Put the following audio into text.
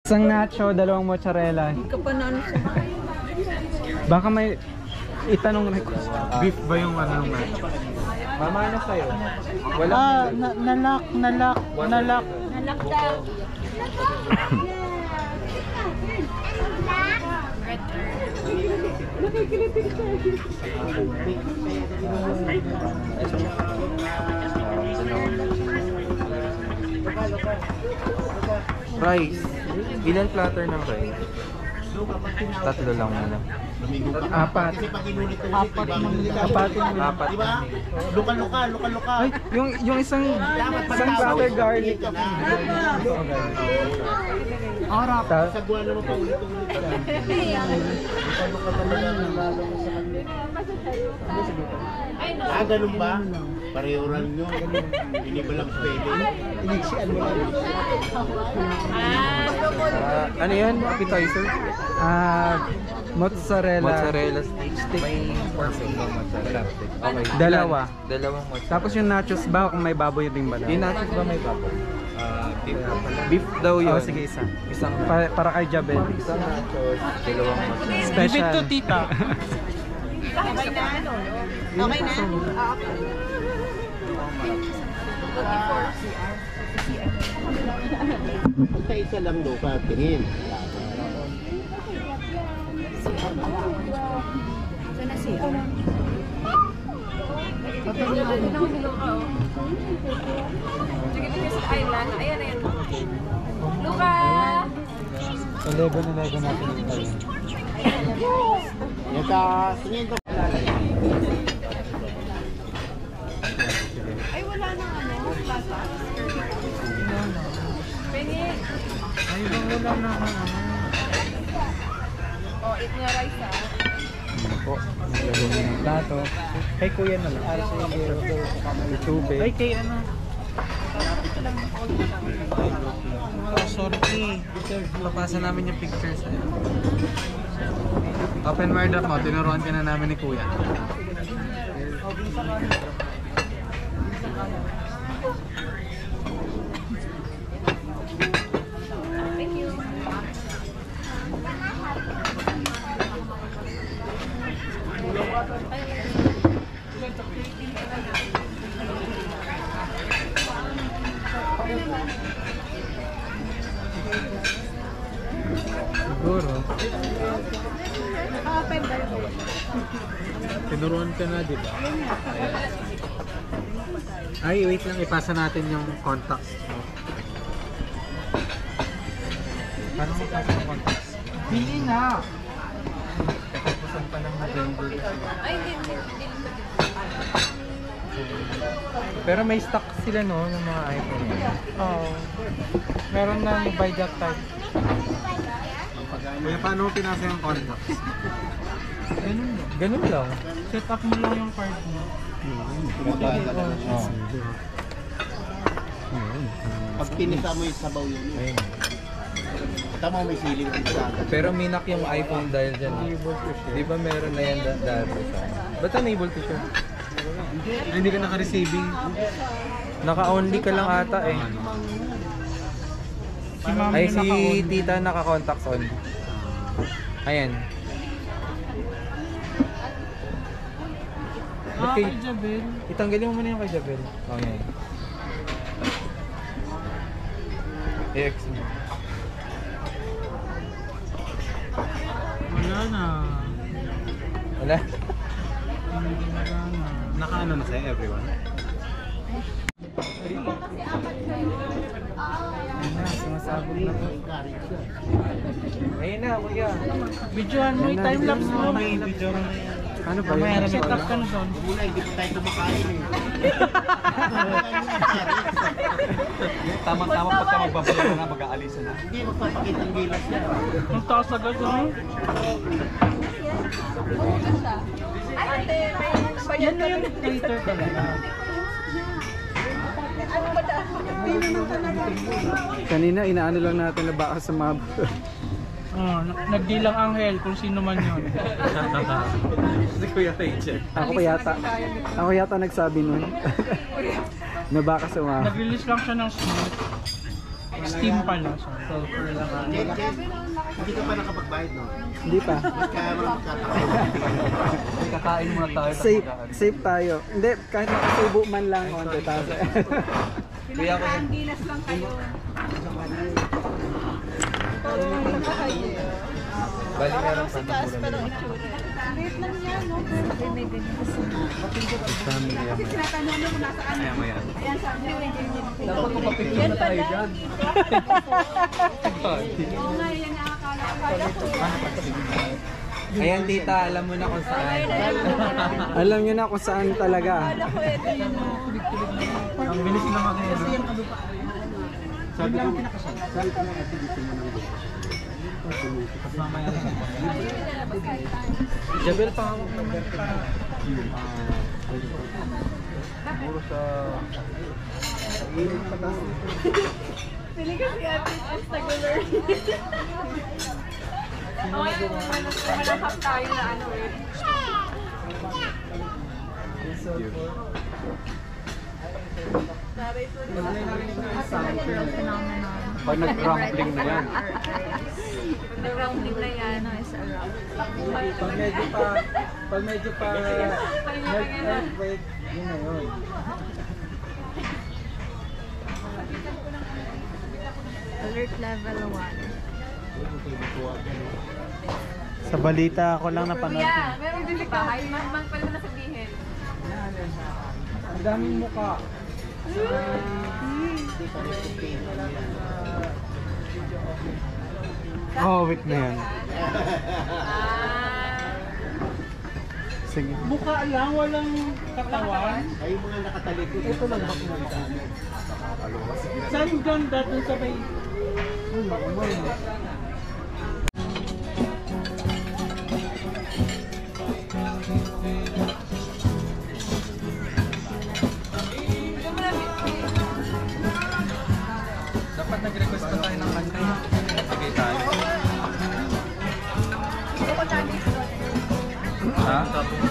Isang nacho, dalawang mozzarella. Hindi ka pa na ano sa bahay. Baka may itanong request. Beef ba yung ano ng nacho? Mama, ano sa'yo? Nalak. Nalak daw. Rice. Ilan platter ng rice? Tatlo lang muna. Apat. Apat. Luka-luka. Ay, yung isang platter garlic. Arap. Ta- Sa buwan naman pa ulit-ulit yan. Luka-luka talaga ng lalo mo sa kanila. Ganun ba? Pareho lang nyo. Hindi ba lang pwede? Iniksian mo lang. Ano yan? Appetizer? Mozzarella. Stick. May perfect ba mozzarella stick? Okay. Dalawa. Dalawang mozzarella. Tapos yung nachos ba kung may baboy din ba? Yung nachos ba may baboy? Beef daw yun. Oh, sige, isa. Isang Para kay Jabel. isang nachos, dalawang mozzarella. Special. to tita. Okay na? Okay na? Basta isa lang daw ka, tingin. Saan na siya? Island. Ayan. Luka! 11 natin ito. Yata, tingin to. Ay, wala nang ano. Plaza. Pengi. Ay, wala na Oh, eat nga rice ah. po. Nagagawin ng plato. Kay kuya na lang. May tubig. Ay, kay ano? Sorry. Papasa namin yung pictures sa'yo. Open word up mo. Tinuruan ka na namin ni kuya. Thank you. Siguro. Open ba? Tinuruan ka na, di ba? Ay, wait lang. Ipasa natin yung contacts mo. Paano mo pasa yung contacts? Hindi na! Katapusan pa ng November. Ay, hindi. Pero may stock sila, no? Ng mga iPhone. Oo. Meron na by that time. Kaya paano mo pinasa yung contacts? Ganun ba? Ganun lang. Set up mo lang yung card mo. Pag kinita mo yung sabaw yun. Tama may siling ang saga. Pero minak yung iPhone dahil dyan. Di ba meron na yan dati? Ba't unable to share? Hindi ka naka-receiving. Naka-only ka lang ata eh. Si mami Ay, yung si naka-on. tita naka-contacts on. Ayan. Kay Jabel. Itanggalin mo muna yung kay Jabel. Oh, yan. EX mo. Wala na. Wala? Naka-ano na sa'yo, everyone? Sumasabog na po. Ayun na, kuya. Videohan mo yung timelapse mo. Ano ba yun? Set up ka na doon. Muna, hindi pa tayo kumakain eh. Tama-tama pagka magbabalik na, mag-aalisan na. Hindi magpapakita ang gilas niya. Ang taas agad doon. Ate, may Yan na yung dictator talaga. ano ba daan? Kanina, inaano lang natin na baka sa mga... Oh, nagdilang anghel kung sino man yun. Si Kuya Rachel. Ako yata nagsabi nun. Na baka sa mga... Nag-release lang siya ng smooth. Steam pala siya. Sulfur lang ah. Jen, Jen, hindi ka pa nakapagbayad, no? Hindi pa. Kaya mo lang magkakaroon. May kakain muna tayo. tapos Safe, magkaan. safe tayo. Hindi, kahit makasubo man lang konti tayo. Kuya ko yan. Gilas lang kayo. Parang nakakayo. Bali meron Parang pa si na Casper puro ang naman. itsura. Wait lang yan, no? May ganyan kasi. Family yan. Tinatanong mo kung nasaan. Ayan mo yan. Ayan, sabi niya, may ganyan. Dapat magpapicture Yan na tayo pala, dyan. dito. Oo nga, yan ang akala ko. Ayan tita, alam mo na kung saan. Alam niyo na kung saan talaga. Akala ko ito yun. Ang bilis na makina. Sabi ko nga, ate, dito mo nang Mamaya na. Jabel pa ako. Siguro sa... Pili ka si ate ang taguler. Oo, yung manahap tayo na ano eh. Pag nag-crumbling na yan. Nag-rounding na yan. Pag medyo pa earthquake, yun na yun. Alert level 1. Sa balita ako lang napanood. Yeah, meron din ka. Ay, mang pala na sabihin. Ang daming mukha. Oh, wait na yan. Sige. Mukha lang, walang katawan. ay mga nakatalikod. Ito lang ba kumakain? Saan yung ganda dun sa may... Dapat nag-request pa tayo ng kanta. Sige tayo. Ha?